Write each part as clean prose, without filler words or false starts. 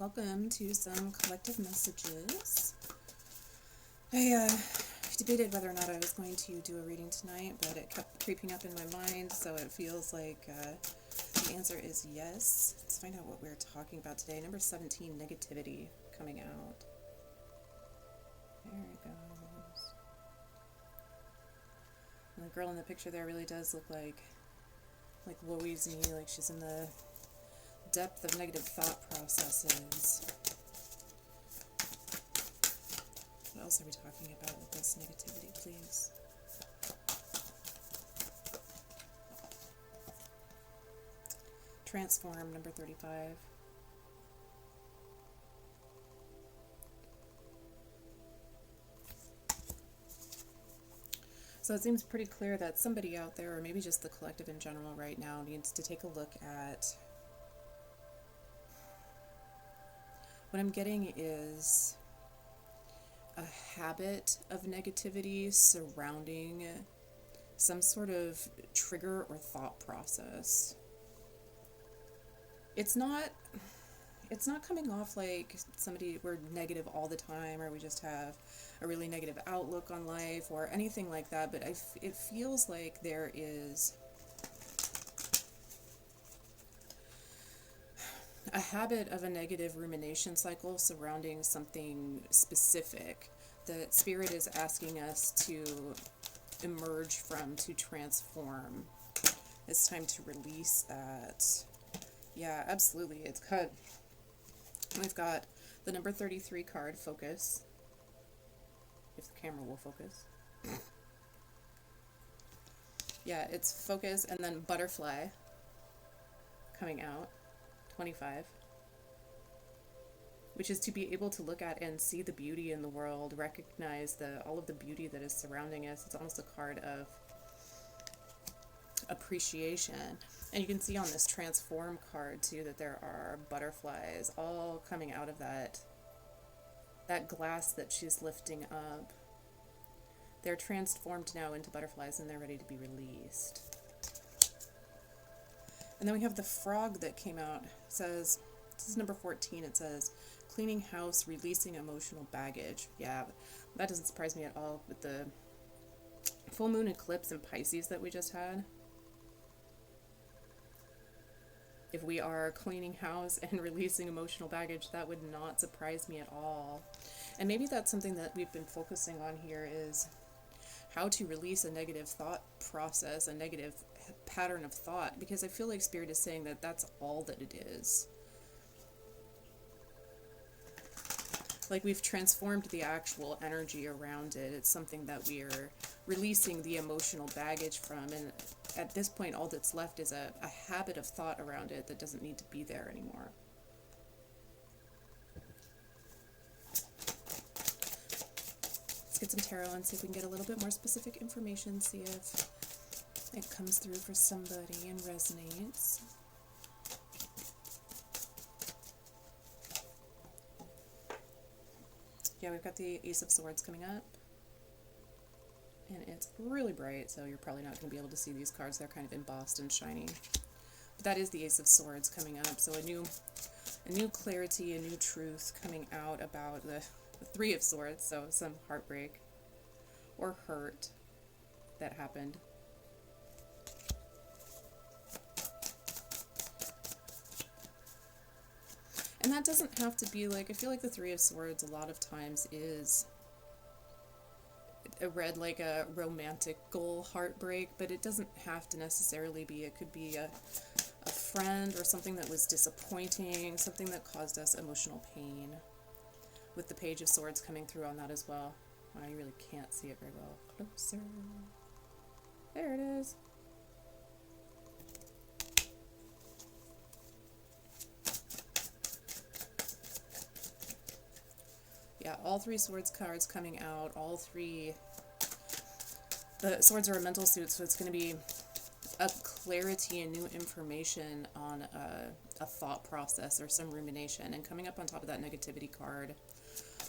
Welcome to some collective messages. I debated whether or not I was going to do a reading tonight, but it kept creeping up in my mind, so it feels like the answer is yes. Let's find out what we're talking about today. Number 17, negativity, coming out. There it goes. And the girl in the picture there really does look like Louise, like she's in the depth of negative thought processes. What else are we talking about with this negativity, please? Transform, number 35. So it seems pretty clear that somebody out there, or maybe just the collective in general right now, needs to take a look at what I'm getting is a habit of negativity surrounding some sort of trigger or thought process. It's not coming off like we're negative all the time, or we just have a really negative outlook on life or anything like that, but it feels like there is a habit of a negative rumination cycle surrounding something specific that Spirit is asking us to emerge from, to transform. It's time to release that. Yeah, absolutely. We've got the number 33 card, focus. If the camera will focus. Yeah, it's focus, and then butterfly coming out. 25, which is to be able to look at and see the beauty in the world, recognize all of the beauty that is surrounding us. It's almost a card of appreciation. And you can see on this transform card too that there are butterflies all coming out of that glass that she's lifting up. They're transformed now into butterflies and they're ready to be released. And then we have the frog that came out. It says, this is number 14, it says, cleaning house, releasing emotional baggage. Yeah, that doesn't surprise me at all with the full moon eclipse in Pisces that we just had. If we are cleaning house and releasing emotional baggage, that would not surprise me at all. And maybe that's something that we've been focusing on here, is how to release a negative thought process, a negative pattern of thought, because I feel like Spirit is saying that that's all that it is. Like we've transformed the actual energy around it. It's something that we are releasing the emotional baggage from, and at this point all that's left is a habit of thought around it that doesn't need to be there anymore. Let's get some tarot and see if we can get a little bit more specific information, see if it comes through for somebody and resonates. Yeah, we've got the Ace of Swords coming up. And it's really bright, so you're probably not going to be able to see these cards. They're kind of embossed and shiny. But that is the Ace of Swords coming up. So a new clarity, a new truth coming out about the Three of Swords. So some heartbreak or hurt that happened. And that doesn't have to be like, I feel like the Three of Swords a lot of times is read like a romantical heartbreak, but it doesn't have to necessarily be. It could be a friend or something that was disappointing, something that caused us emotional pain. With the Page of Swords coming through on that as well. I really can't see it very well. Closer. There it is. Yeah, all three Swords cards coming out. All three. The Swords are a mental suit, so it's going to be a clarity and new information on a thought process or some rumination. And coming up on top of that negativity card,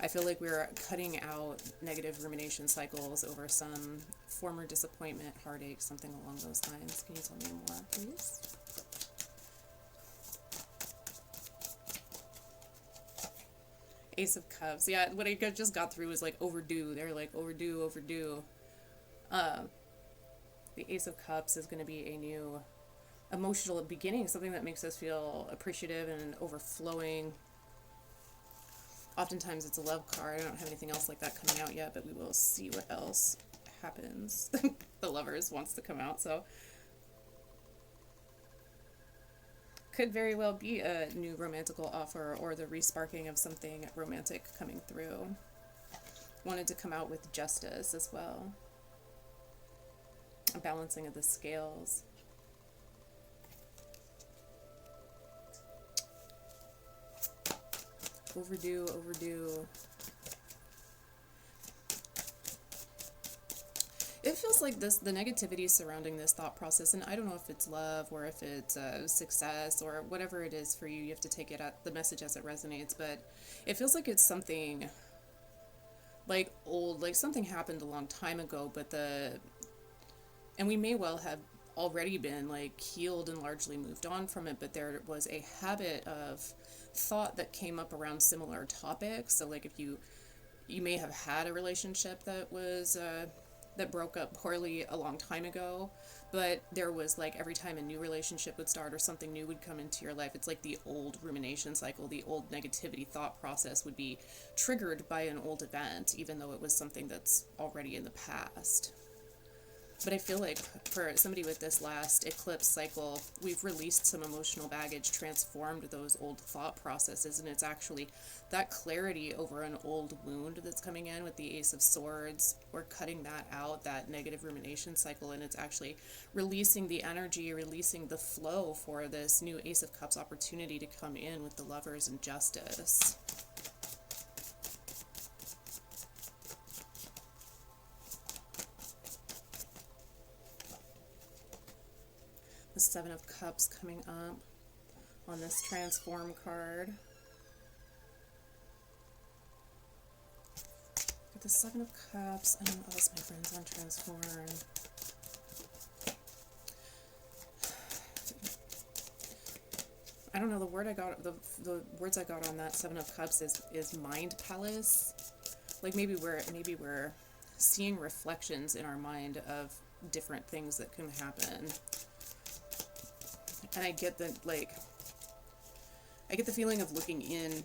I feel like we're cutting out negative rumination cycles over some former disappointment, heartache, something along those lines. Can you tell me more, please? Ace of Cups. Yeah, what I just got through was like overdue. They're like overdue, overdue. Uh, the Ace of Cups is going to be a new emotional beginning, something that makes us feel appreciative and overflowing. Oftentimes it's a love card. I don't have anything else like that coming out yet, but we will see what else happens. The Lovers wants to come out, so could very well be a new romantical offer or the resparking of something romantic coming through. Wanted to come out with Justice as well. A balancing of the scales. Overdue, overdue. It feels like the negativity surrounding this thought process, and I don't know if it's love or if it's success or whatever it is for you. You have to take it at the message as it resonates, but it feels like it's something like old, like something happened a long time ago, but and we may well have already been like healed and largely moved on from it, but there was a habit of thought that came up around similar topics. So like if you may have had a relationship that was that broke up poorly a long time ago, but there was like every time a new relationship would start or something new would come into your life, it's like the old rumination cycle, the old negativity thought process would be triggered by an old event, even though it was something that's already in the past. But I feel like for somebody with this last eclipse cycle, we've released some emotional baggage, transformed those old thought processes, and it's actually that clarity over an old wound that's coming in with the Ace of Swords. We're cutting that out, that negative rumination cycle, and it's actually releasing the energy, releasing the flow for this new Ace of Cups opportunity to come in with the Lovers and Justice. The Seven of Cups coming up on this Transform card. Got the Seven of Cups. I don't know what else my friends on Transform. I don't know, the word I got, the words I got on that Seven of Cups is Mind Palace. Like maybe we're seeing reflections in our mind of different things that can happen. And I get the feeling of looking in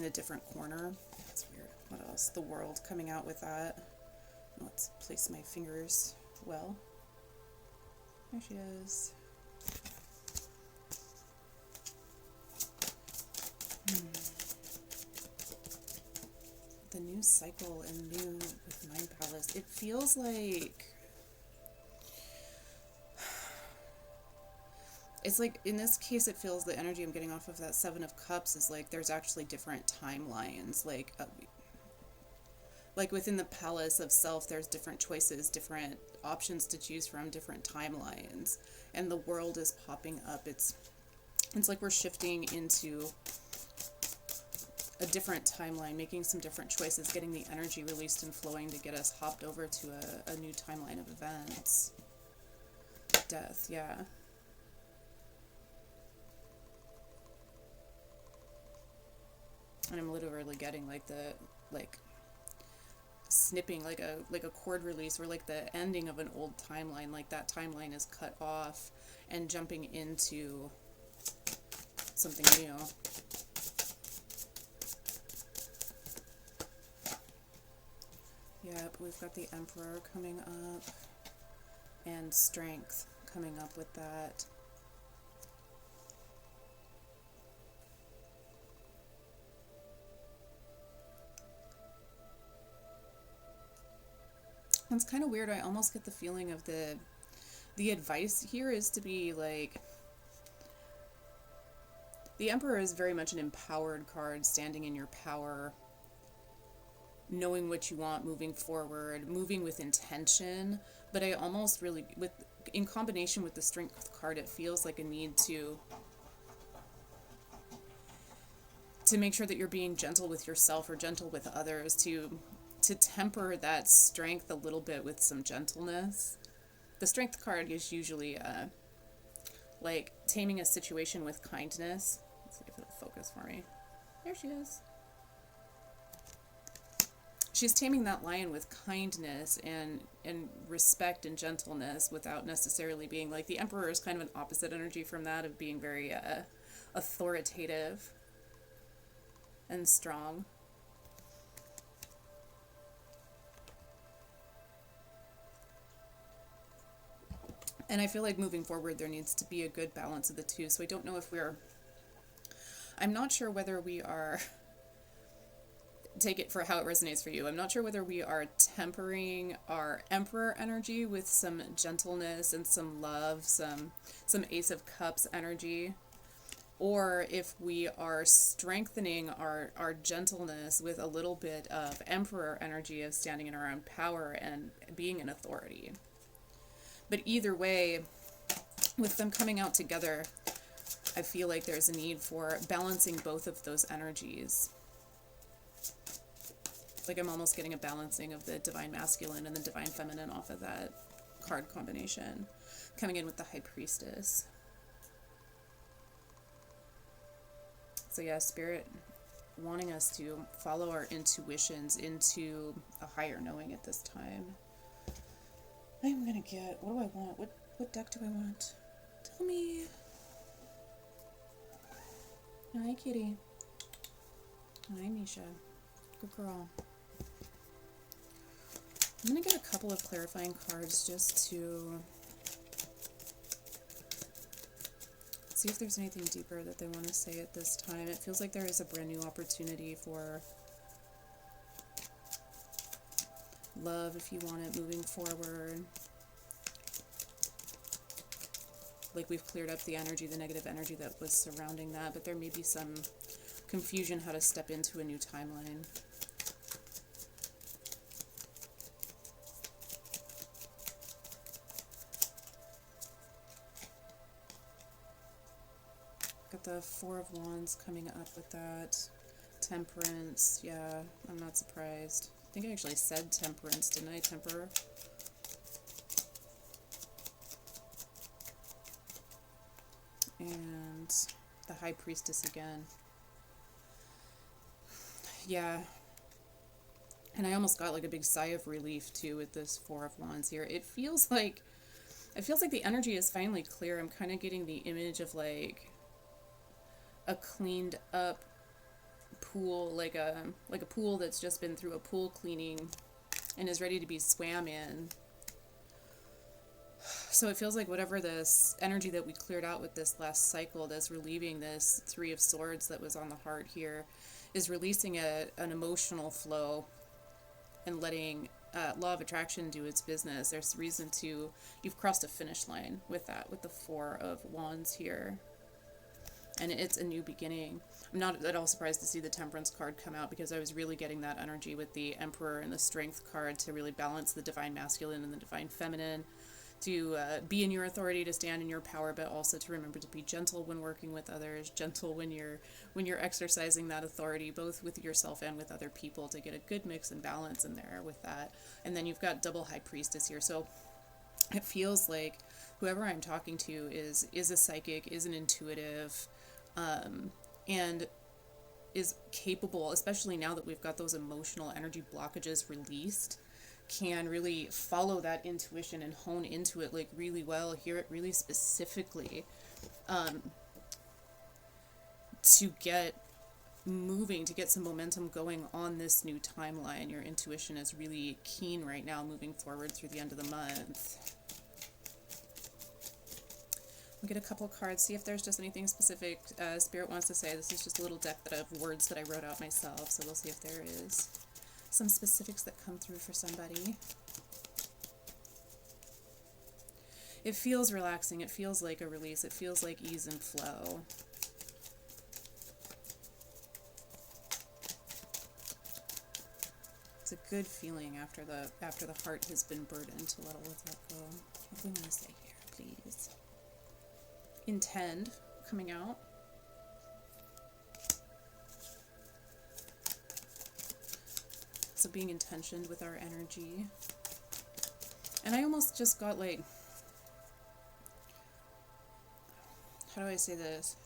a different corner. That's weird. What else? The World coming out with that. Let's place my fingers well. There she is. The new cycle and new with Mind Palace. It feels like it's like, in this case, it feels the energy I'm getting off of that Seven of Cups is like there's actually different timelines. Like within the palace of self, there's different choices, different options to choose from, different timelines. And the World is popping up. It's like we're shifting into a different timeline, making some different choices, getting the energy released and flowing to get us hopped over to a new timeline of events. Death, yeah. And I'm literally getting like snipping, like a chord release, or like the ending of an old timeline, like that timeline is cut off and jumping into something new. Yep, we've got the Emperor coming up and Strength coming up with that. It's kind of weird. I almost get the feeling of the advice here is to be like, the Emperor is very much an empowered card, standing in your power, knowing what you want, moving forward, moving with intention. But I almost really, in combination with the Strength card, it feels like a need to make sure that you're being gentle with yourself or gentle with others, to temper that strength a little bit with some gentleness. The Strength card is usually like taming a situation with kindness. Let's see if it'll focus for me. There she is. She's taming that lion with kindness and respect and gentleness without necessarily being like, the Emperor is kind of an opposite energy from that, of being very authoritative and strong. And I feel like moving forward there needs to be a good balance of the two. So I don't know if I'm not sure whether we are, take it for how it resonates for you. I'm not sure whether we are tempering our Emperor energy with some gentleness and some love, some Ace of Cups energy, or if we are strengthening our gentleness with a little bit of Emperor energy of standing in our own power and being an authority. But either way, with them coming out together, I feel like there's a need for balancing both of those energies. Like I'm almost getting a balancing of the Divine Masculine and the Divine Feminine off of that card combination, coming in with the High Priestess. So yeah, Spirit wanting us to follow our intuitions into a higher knowing at this time. I'm gonna get, what do I want? What deck do I want? Tell me. Hi, kitty. Hi, Misha. Good girl. I'm gonna get a couple of clarifying cards just to see if there's anything deeper that they want to say at this time. It feels like there is a brand new opportunity for love if you want it moving forward. Like we've cleared up the energy, the negative energy that was surrounding that, but there may be some confusion how to step into a new timeline. Got the Four of Wands coming up with that. Temperance, yeah, I'm not surprised. I think I actually said temperance, didn't I? Temper. And the High Priestess again. Yeah. And I almost got like a big sigh of relief too with this Four of Wands here. It feels like the energy is finally clear. I'm kind of getting the image of like a cleaned up pool, like a pool that's just been through a pool cleaning and is ready to be swam in. So it feels like whatever this energy that we cleared out with this last cycle that's relieving this Three of Swords that was on the heart here is releasing an emotional flow and letting Law of Attraction do its business. There's reason to, you've crossed a finish line with that, with the Four of Wands here. And it's a new beginning. I'm not at all surprised to see the Temperance card come out because I was really getting that energy with the Emperor and the Strength card to really balance the Divine Masculine and the Divine Feminine, to be in your authority, to stand in your power, but also to remember to be gentle when working with others, gentle when you're exercising that authority, both with yourself and with other people, to get a good mix and balance in there with that. And then you've got double High Priestess here. So it feels like whoever I'm talking to is a psychic, is an intuitive, and is capable, especially now that we've got those emotional energy blockages released, can really follow that intuition and hone into it like really well, hear it really specifically, to get moving, to get some momentum going on this new timeline. Your intuition is really keen right now moving forward through the end of the month. We'll get a couple cards, see if there's just anything specific Spirit wants to say. This is just a little deck that of words that I wrote out myself, so we'll see if there is some specifics that come through for somebody. It feels relaxing. It feels like a release. It feels like ease and flow. It's a good feeling after the heart has been burdened to let all of that go. What do we want to say here, please? Intend coming out. So being intentioned with our energy. And I almost just got like, how do I say this?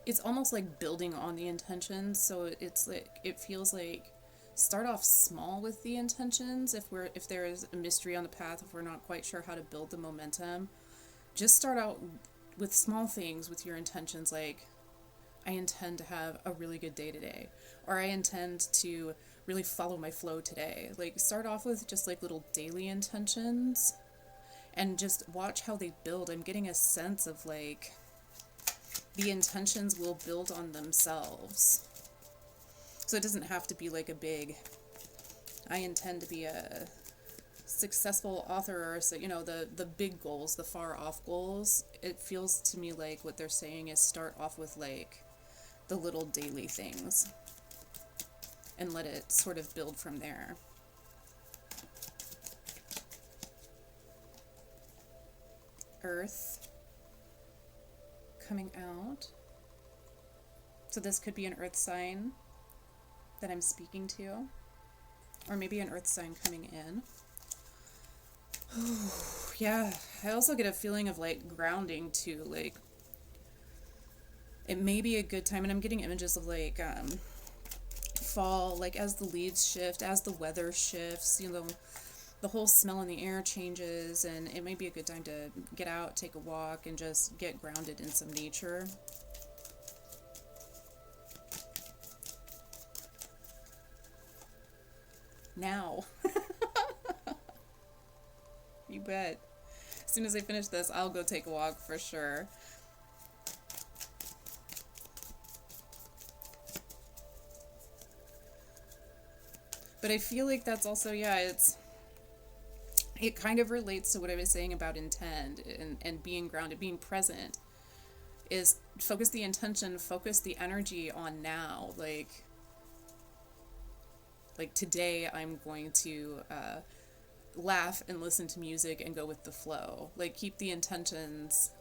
it's almost like building on the intentions. So it's like, it feels like start off small with the intentions. If there is a mystery on the path, if we're not quite sure how to build the momentum, just start out with small things with your intentions, like I intend to have a really good day today, or I intend to really follow my flow today. Like, start off with just like little daily intentions and just watch how they build. I'm getting a sense of like the intentions will build on themselves. So it doesn't have to be like a big, I intend to be a successful author, or so, you know, the big goals, the far off goals. It feels to me like what they're saying is start off with like the little daily things and let it sort of build from there. Earth coming out. So this could be an earth sign that I'm speaking to, or maybe an earth sign coming in. Yeah, I also get a feeling of like grounding too. Like, it may be a good time, and I'm getting images of like fall, like as the leaves shift, as the weather shifts, you know, the whole smell in the air changes, and it may be a good time to get out, take a walk, and just get grounded in some nature. Now. You bet. As soon as I finish this, I'll go take a walk for sure. But I feel like that's also, yeah, it kind of relates to what I was saying about intent and being grounded, being present, is focus the intention, focus the energy on now. Like today I'm going to laugh and listen to music and go with the flow. Like, keep the intentions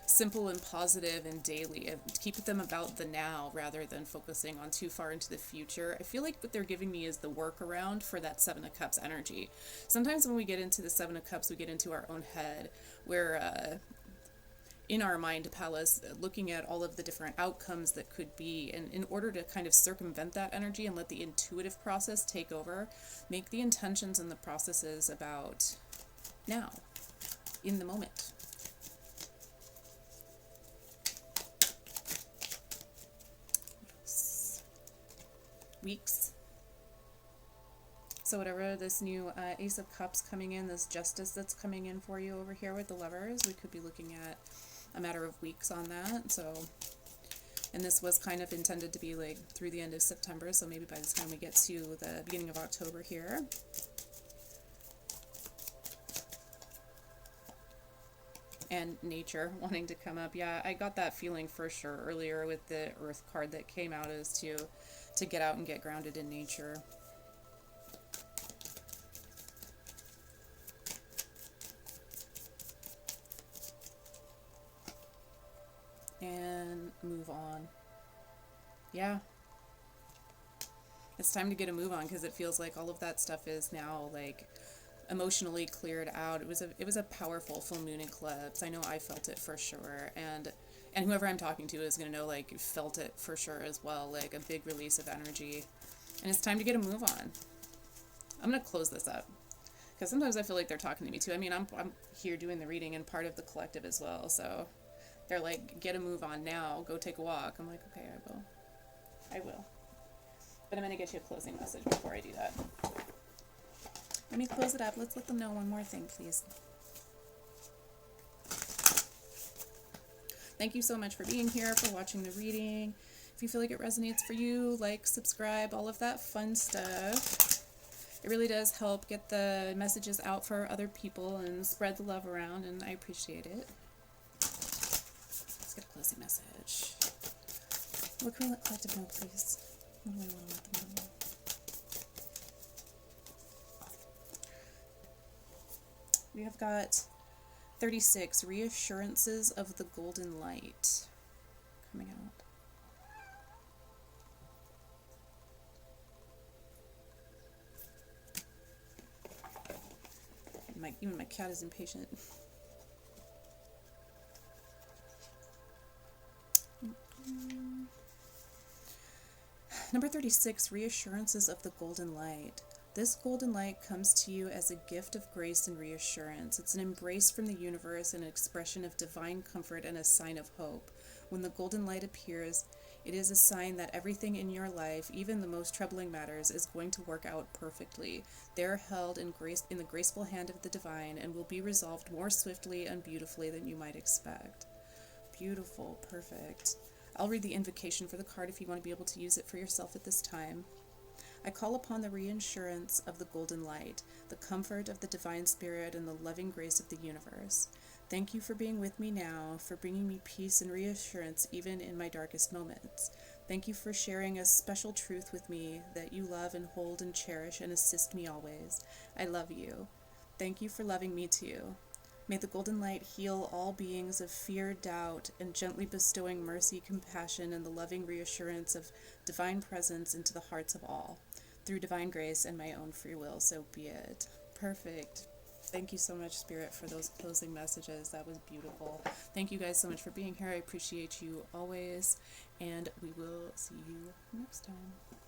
simple and positive and daily, and keep them about the now rather than focusing on too far into the future. I feel like what they're giving me is the workaround for that Seven of Cups energy. Sometimes when we get into the Seven of Cups, we get into our own head, where in our mind palace, looking at all of the different outcomes that could be, and in order to kind of circumvent that energy and let the intuitive process take over, make the intentions and the processes about now, in the moment. Weeks. So whatever this new Ace of Cups coming in, this justice that's coming in for you over here with the Lovers, we could be looking at a matter of weeks on that. So, and this was kind of intended to be like through the end of September, so maybe by the time we get to the beginning of October here. And nature wanting to come up. Yeah, I got that feeling for sure earlier with the Earth card that came out, as to get out and get grounded in nature. And move on. Yeah. It's time to get a move on, because it feels like all of that stuff is now like emotionally cleared out. It was a powerful full moon eclipse. I know I felt it for sure, and whoever I'm talking to is going to know, like, felt it for sure as well, like a big release of energy. And it's time to get a move on. I'm going to close this up, because sometimes I feel like they're talking to me too. I mean, I'm here doing the reading and part of the collective as well, so they're like, get a move on now, go take a walk. I'm like, okay, I will. But I'm going to get you a closing message before I do that. Let me close it up. Let's let them know one more thing, please. Thank you so much for being here, for watching the reading. If you feel like it resonates for you, like, subscribe, all of that fun stuff. It really does help get the messages out for other people and spread the love around, and I appreciate it. Let's get a closing message. What can we let collective know, please? What do I want to let them know? We have got 36 reassurances of the golden light coming out. Even my cat is impatient. Number 36, reassurances of the golden light. This golden light comes to you as a gift of grace and reassurance. It's an embrace from the universe, an expression of divine comfort, and a sign of hope. When the golden light appears, it is a sign that everything in your life, even the most troubling matters, is going to work out perfectly. They are held in the graceful hand of the divine and will be resolved more swiftly and beautifully than you might expect. Beautiful, perfect. I'll read the invocation for the card if you want to be able to use it for yourself at this time. I call upon the reassurance of the golden light, the comfort of the divine spirit, and the loving grace of the universe. Thank you for being with me now, for bringing me peace and reassurance even in my darkest moments. Thank you for sharing a special truth with me that you love and hold and cherish and assist me always. I love you. Thank you for loving me too. May the golden light heal all beings of fear, doubt, and gently bestowing mercy, compassion, and the loving reassurance of divine presence into the hearts of all. Through divine grace and my own free will, so be it. Perfect. Thank you so much, Spirit, for those closing messages. That was beautiful. Thank you guys so much for being here. I appreciate you always, and we will see you next time.